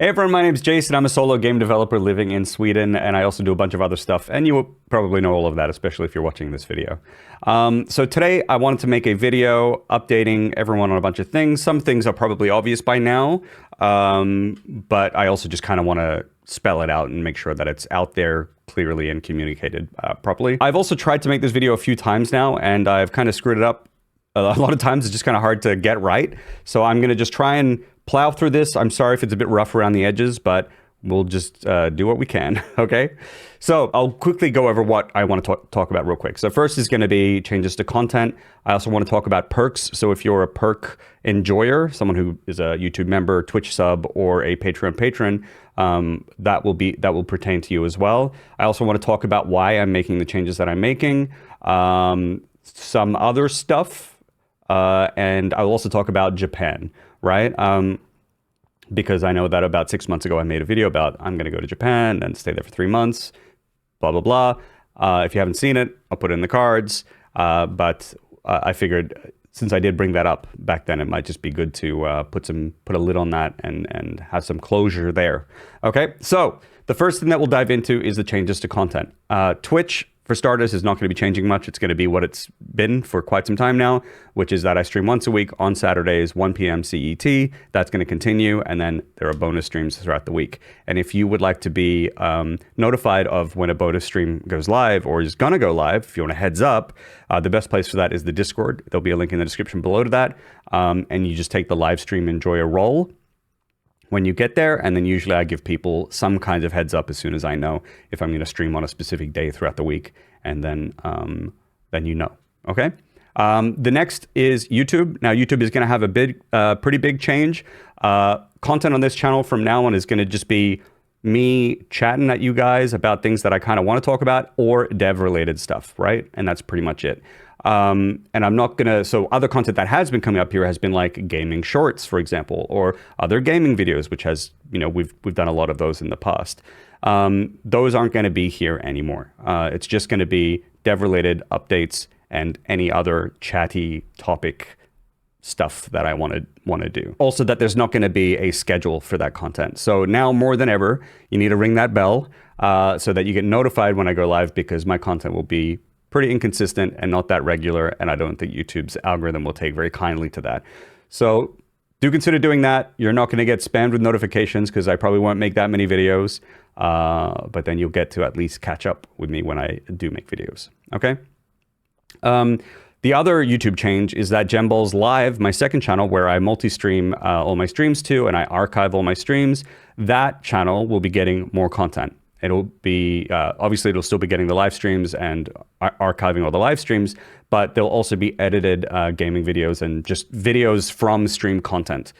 Hey everyone, my name's Jason. I'm a solo game developer living in Sweden, and I also do a bunch of other stuff, and you will probably know all of that, especially if you're watching this video. So today I wanted to make a video updating everyone on a bunch of things. Some things are probably obvious by now, but I also just kind of want to spell it out and make sure that it's out there clearly and communicated properly. I've also tried to make this video a few times now, and I've kind of screwed it up. A lot of times it's just kind of hard to get right. So I'm going to just try and plow through this. I'm sorry if it's a bit rough around the edges, but we'll just do what we can, okay? So I'll quickly go over what I want to talk about real quick. So first is going to be changes to content. I also want to talk about perks. So if you're a perk enjoyer, someone who is a YouTube member, Twitch sub, or a Patreon patron, that will pertain to you as well. I also want to talk about why I'm making the changes that I'm making, some other stuff, and I'll also talk about Japan, right? Because I know that about 6 months ago I made a video about I'm going to go to Japan and stay there for 3 months, blah, blah, blah. If you haven't seen it, I'll put it in the cards. But I figured since I did bring that up back then, it might just be good to put a lid on that and have some closure there. Okay, so the first thing that we'll dive into is the changes to content. Twitch, for starters, is not going to be changing much. It's going to be what it's been for quite some time now, which is that I stream once a week on Saturdays, 1 p.m. CET. That's going to continue, and then there are bonus streams throughout the week. And if you would like to be notified of when a bonus stream goes live or is going to go live, if you want a heads up, the best place for that is the Discord. There'll be a link in the description below to that, and you just take the live stream enjoy a role when you get there, and then usually I give people some kind of heads up as soon as I know if I'm going to stream on a specific day throughout the week, and then you know, okay? The next is YouTube. Now, YouTube is going to have a pretty big change. Content on this channel from now on is going to just be me chatting at you guys about things that I kind of want to talk about or dev-related stuff, right? And that's pretty much it. And I'm not gonna, so other content that has been coming up here has been like gaming shorts, for example, or other gaming videos, which has, you know, we've done a lot of those in the past. Those aren't gonna be here anymore. It's just gonna be dev-related updates and any other chatty topic stuff that I want to do. Also, that there's not going to be a schedule for that content. So now more than ever, you need to ring that bell so that you get notified when I go live, because my content will be pretty inconsistent and not that regular, and I don't think YouTube's algorithm will take very kindly to that. So do consider doing that. You're not going to get spammed with notifications because I probably won't make that many videos, but then you'll get to at least catch up with me when I do make videos, okay? The other YouTube change is that Gemballs Live, my second channel where I multi-stream all my streams to and I archive all my streams, that channel will be getting more content. It'll be, obviously it'll still be getting the live streams and archiving all the live streams, but there'll also be edited gaming videos and just videos from stream content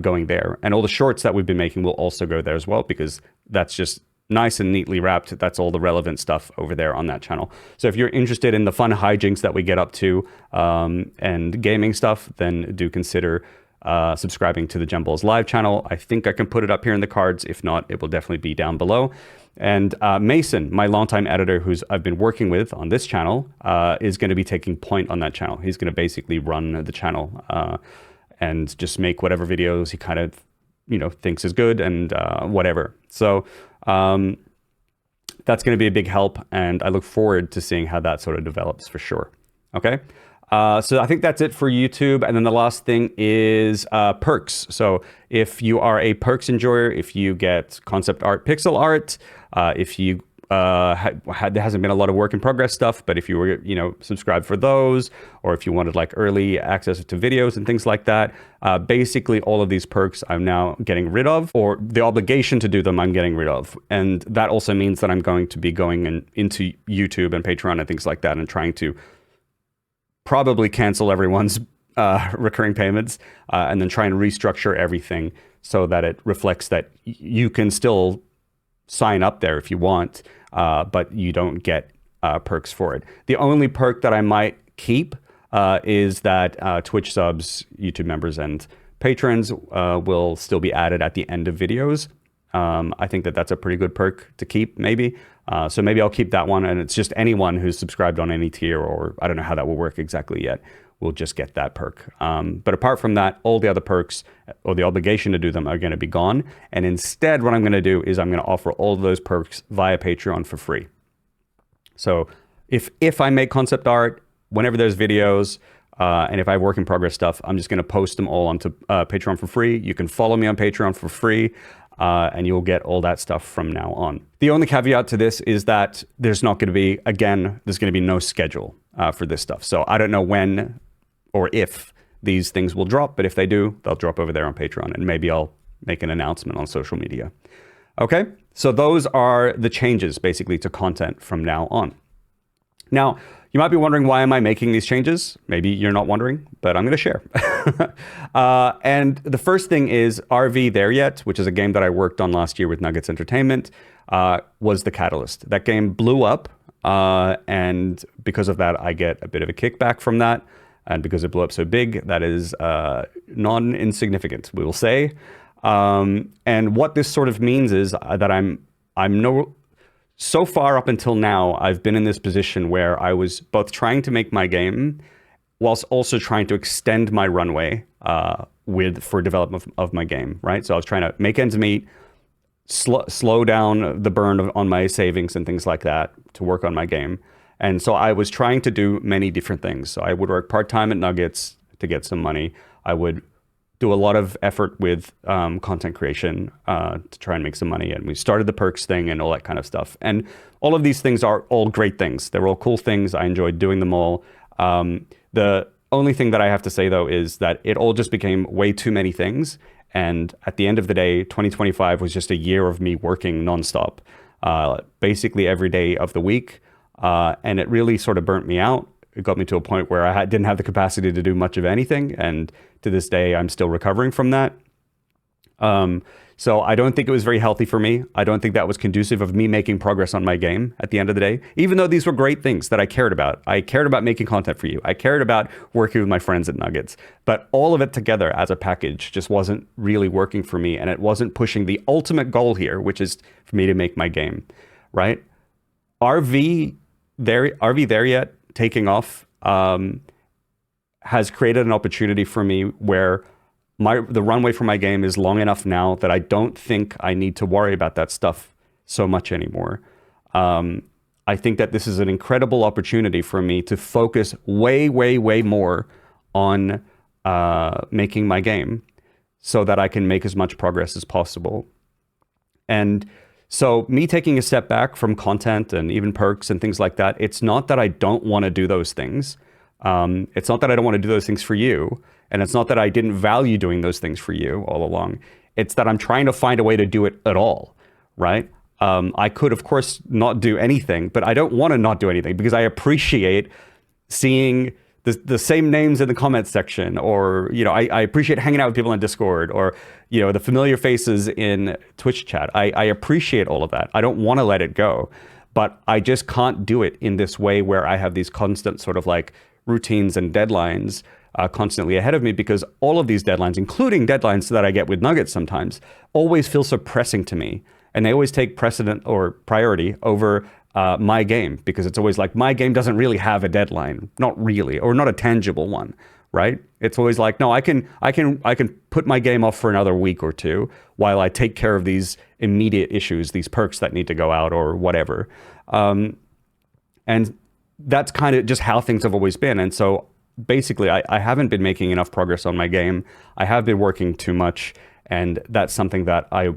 going there. And all the shorts that we've been making will also go there as well, because that's just nice and neatly wrapped. That's all the relevant stuff over there on that channel. So if you're interested in the fun hijinks that we get up to and gaming stuff, then do consider subscribing to the Gemballs Live channel. I think I can put it up here in the cards. If not, it will definitely be down below. And Mason, my longtime editor, I've been working with on this channel, is going to be taking point on that channel. He's going to basically run the channel and just make whatever videos he kind of, you know, thinks is good and whatever. So that's going to be a big help, and I look forward to seeing how that sort of develops for sure. Okay. So I think that's it for YouTube. And then the last thing is perks. So if you are a perks enjoyer, if you get concept art, pixel art, if you there hasn't been a lot of work in progress stuff, but if you were, you know, subscribed for those, or if you wanted like early access to videos and things like that, basically all of these perks I'm now getting rid of, or the obligation to do them I'm getting rid of. And that also means that I'm going to be going into YouTube and Patreon and things like that and trying to probably cancel everyone's recurring payments and then try and restructure everything so that it reflects that you can still sign up there if you want, but you don't get perks for it. The only perk that I might keep is that Twitch subs, YouTube members, and patrons will still be added at the end of videos. I think that that's a pretty good perk to keep, maybe. So maybe I'll keep that one, and it's just anyone who's subscribed on any tier, or I don't know how that will work exactly yet, will just get that perk. But apart from that, all the other perks or the obligation to do them are going to be gone. And instead, what I'm going to do is I'm going to offer all of those perks via Patreon for free. So if I make concept art, whenever there's videos, and if I have work in progress stuff, I'm just going to post them all onto Patreon for free. You can follow me on Patreon for free, and you'll get all that stuff from now on. The only caveat to this is that there's not going to be, again, there's going to be no schedule for this stuff. So I don't know when or if these things will drop, but if they do, they'll drop over there on Patreon, and maybe I'll make an announcement on social media. Okay, so those are the changes basically to content from now on. Now, you might be wondering, why am I making these changes? Maybe you're not wondering, but I'm going to share. And the first thing is RV There Yet, which is a game that I worked on last year with Nuggets Entertainment, was the catalyst. That game blew up, and because of that, I get a bit of a kickback from that. And because it blew up so big, that is non-insignificant, we will say. And what this sort of means is that so far up until now, I've been in this position where I was both trying to make my game whilst also trying to extend my runway for development of my game, right? So I was trying to make ends meet, slow down the burn on my savings and things like that to work on my game. And so I was trying to do many different things. So I would work part-time at Nuggets to get some money. I would do a lot of effort with content creation to try and make some money. And we started the perks thing and all that kind of stuff. And all of these things are all great things. They're all cool things. I enjoyed doing them all. The only thing that I have to say, though, is that it all just became way too many things. And at the end of the day, 2025 was just a year of me working nonstop, basically every day of the week. And it really sort of burnt me out. It got me to a point where I didn't have the capacity to do much of anything. And to this day, I'm still recovering from that. So I don't think it was very healthy for me. I don't think that was conducive of me making progress on my game at the end of the day, even though these were great things that I cared about. I cared about making content for you. I cared about working with my friends at Nuggets. But all of it together as a package just wasn't really working for me. And it wasn't pushing the ultimate goal here, which is for me to make my game, right? RV There Yet taking off has created an opportunity for me where the runway for my game is long enough now that I don't think I need to worry about that stuff so much anymore. I think that this is an incredible opportunity for me to focus way, way, way more on making my game so that I can make as much progress as possible. And so me taking a step back from content and even perks and things like that, it's not that I don't want to do those things. It's not that I don't want to do those things for you. And it's not that I didn't value doing those things for you all along. It's that I'm trying to find a way to do it at all, right? I could, of course, not do anything, but I don't want to not do anything because I appreciate seeing the same names in the comments section, or, you know, I appreciate hanging out with people on Discord, or, you know, the familiar faces in Twitch chat. I appreciate all of that. I don't want to let it go, but I just can't do it in this way where I have these constant sort of like routines and deadlines constantly ahead of me, because all of these deadlines, including deadlines that I get with Nuggets sometimes, always feel so pressing to me. And they always take precedent or priority over my game, because it's always like, my game doesn't really have a deadline, not really, or not a tangible one, right? It's always like, no, I can put my game off for another week or two while I take care of these immediate issues, these perks that need to go out or whatever. And that's kind of just how things have always been. And so basically, I haven't been making enough progress on my game. I have been working too much, and that's something that I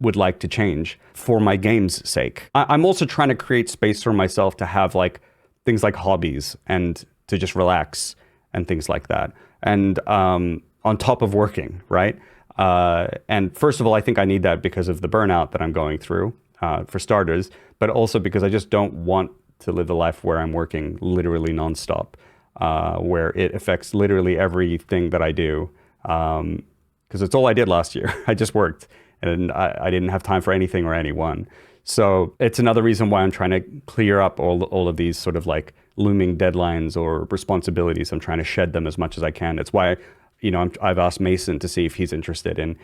would like to change for my game's sake. I'm also trying to create space for myself to have like things like hobbies and to just relax and things like that. And on top of working, right? And first of all, I think I need that because of the burnout that I'm going through, for starters, but also because I just don't want to live a life where I'm working literally nonstop, where it affects literally everything that I do. Because it's all I did last year. I just worked, and I didn't have time for anything or anyone. So it's another reason why I'm trying to clear up all of these sort of like looming deadlines or responsibilities. I'm trying to shed them as much as I can. It's why, you know, I've asked Mason to see if he's interested in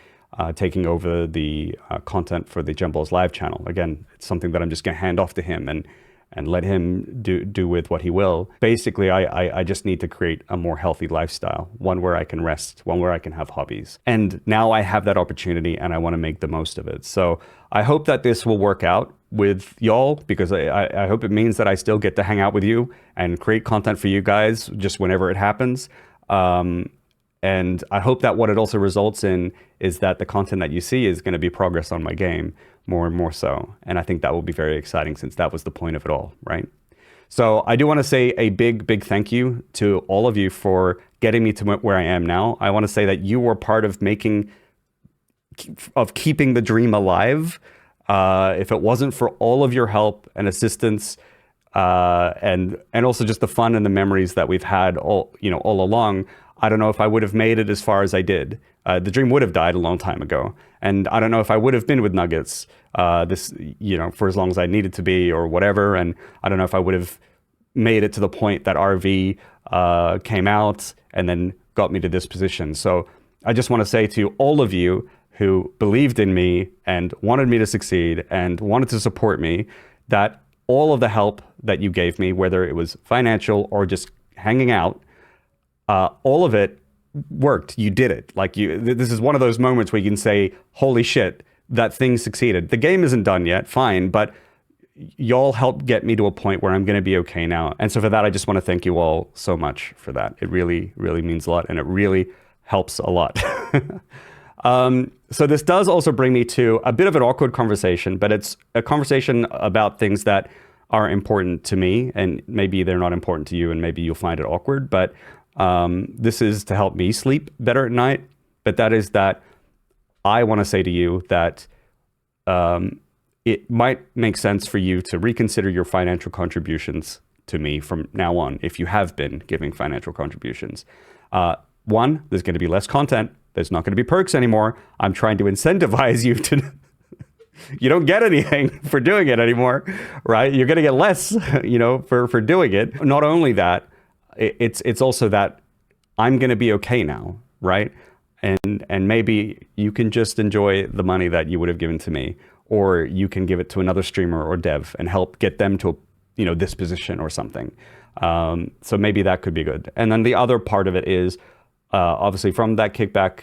taking over the content for the Jumballs live channel. Again, it's something that I'm just going to hand off to him, and and let him do with what he will. Basically, I just need to create a more healthy lifestyle, one where I can rest, one where I can have hobbies. And now I have that opportunity and I want to make the most of it. So I hope that this will work out with y'all, because I hope it means that I still get to hang out with you and create content for you guys just whenever it happens. And I hope that what it also results in is that the content that you see is going to be progress on my game, more and more so. And I think that will be very exciting, since that was the point of it all, right? So I do want to say a big thank you to all of you for getting me to where I am now. I want to say that you were part of keeping the dream alive. If it wasn't for all of your help and assistance, and also just the fun and the memories that we've had all along, I don't know if I would have made it as far as I did. The dream would have died a long time ago. And I don't know if I would have been with Nuggets for as long as I needed to be or whatever. And I don't know if I would have made it to the point that RV came out and then got me to this position. So I just want to say to all of you who believed in me and wanted me to succeed and wanted to support me, that all of the help that you gave me, whether it was financial or just hanging out, all of it worked. You did it. This is one of those moments where you can say, holy shit, that thing succeeded. The game isn't done yet, fine, but y'all helped get me to a point where I'm going to be okay now. And so for that, I just want to thank you all so much for that. It really, really means a lot, and it really helps a lot. So this does also bring me to a bit of an awkward conversation, but it's a conversation about things that are important to me, and maybe they're not important to you, and maybe you'll find it awkward, but this is to help me sleep better at night. But that is that I want to say to you that it might make sense for you to reconsider your financial contributions to me from now on, if you have been giving financial contributions. One, there's going to be less content. There's not going to be perks anymore. I'm trying to incentivize you to... You don't get anything for doing it anymore, right? You're going to get less, for doing it. Not only that, it's also that I'm going to be okay now, right? And maybe you can just enjoy the money that you would have given to me, or you can give it to another streamer or dev and help get them to, this position or something. So maybe that could be good. And then the other part of it is, obviously from that kickback,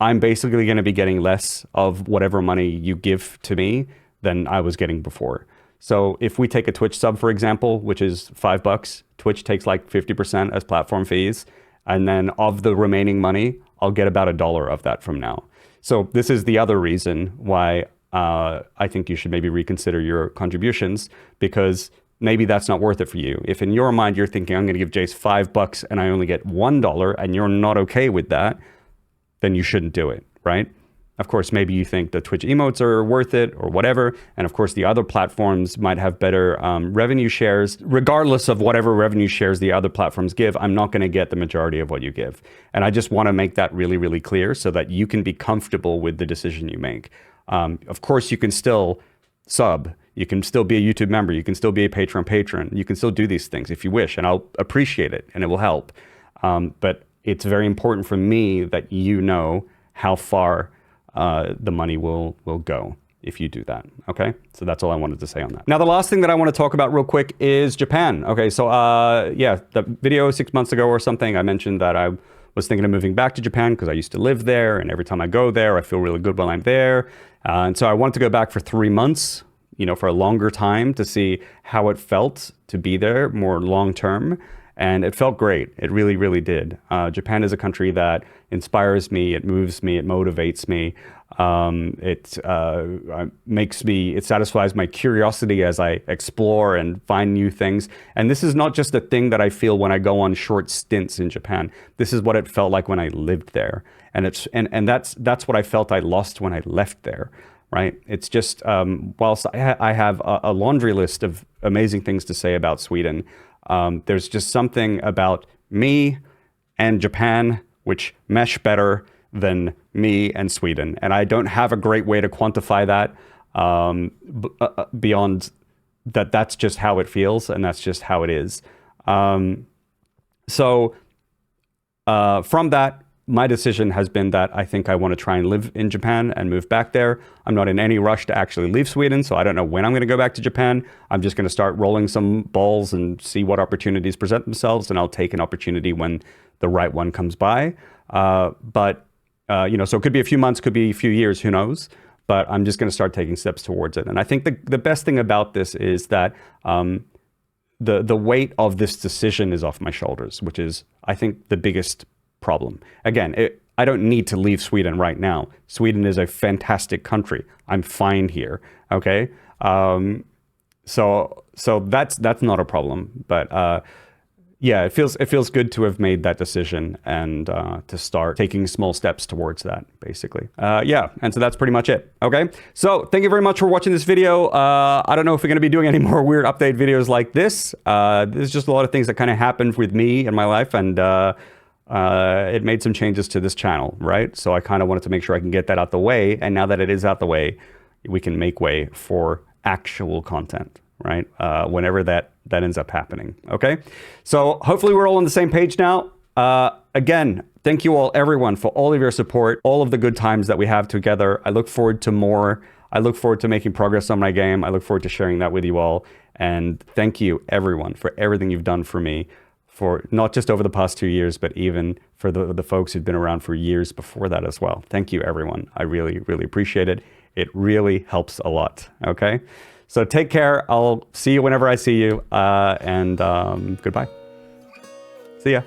I'm basically going to be getting less of whatever money you give to me than I was getting before. So if we take a Twitch sub, for example, which is $5, Twitch takes like 50% as platform fees. And then of the remaining money, I'll get about $1 of that from now. So this is the other reason why I think you should maybe reconsider your contributions, because maybe that's not worth it for you. If in your mind you're thinking, I'm going to give Jace $5 and I only get $1, and you're not okay with that, then you shouldn't do it, right? Of course, maybe you think the Twitch emotes are worth it or whatever. And of course, the other platforms might have better revenue shares. Regardless of whatever revenue shares the other platforms give, I'm not going to get the majority of what you give. And I just want to make that really, really clear so that you can be comfortable with the decision you make. Of course, you can still sub. You can still be a YouTube member. You can still be a patron. You can still do these things if you wish, and I'll appreciate it and it will help. But it's very important for me that you know how far the money will go if you do that. Okay, so that's all I wanted to say on that. Now, the last thing that I want to talk about real quick is Japan. Okay, so yeah, the video 6 months ago or something, I mentioned that I was thinking of moving back to Japan because I used to live there, and every time I go there, I feel really good while I'm there. And so I wanted to go back for 3 months, for a longer time, to see how it felt to be there more long term. And it felt great. It really, really did. Japan is a country that inspires me. It moves me. It motivates me. It satisfies my curiosity as I explore and find new things. And this is not just a thing that I feel when I go on short stints in Japan. This is what it felt like when I lived there. And that's what I felt I lost when I left there. Right? It's just, whilst I have a laundry list of amazing things to say about Sweden, there's just something about me and Japan which mesh better than me and Sweden. And I don't have a great way to quantify that beyond that. That's just how it feels, and that's just how it is. So from that, my decision has been that I think I want to try and live in Japan and move back there. I'm not in any rush to actually leave Sweden, so I don't know when I'm going to go back to Japan. I'm just going to start rolling some balls and see what opportunities present themselves, and I'll take an opportunity when the right one comes by. You know, so it could be a few months, could be a few years, who knows? But I'm just going to start taking steps towards it. And I think the best thing about this is that the weight of this decision is off my shoulders, which is, I think, the biggest problem. Again, I don't need to leave Sweden right now. Sweden is a fantastic country. I'm fine here. Okay, so that's not a problem. But yeah, it feels good to have made that decision and to start taking small steps towards that, basically. Yeah, and so that's pretty much it. Okay, so thank you very much for watching this video. I don't know if we're going to be doing any more weird update videos like this. There's just a lot of things that kind of happened with me in my life, and it made some changes to this channel, right? So I kind of wanted to make sure I can get that out the way, and now that it is out the way, we can make way for actual content, right? Whenever that ends up happening, okay? So hopefully we're all on the same page now. Again, thank you all, everyone, for all of your support, all of the good times that we have together. I look forward to more. I look forward to making progress on my game. I look forward to sharing that with you all. And thank you, everyone, for everything you've done for me, for not just over the past 2 years, but even for the folks who've been around for years before that as well. Thank you, everyone. I really, really appreciate it. It really helps a lot, okay? So take care. I'll see you whenever I see you. And goodbye. See ya.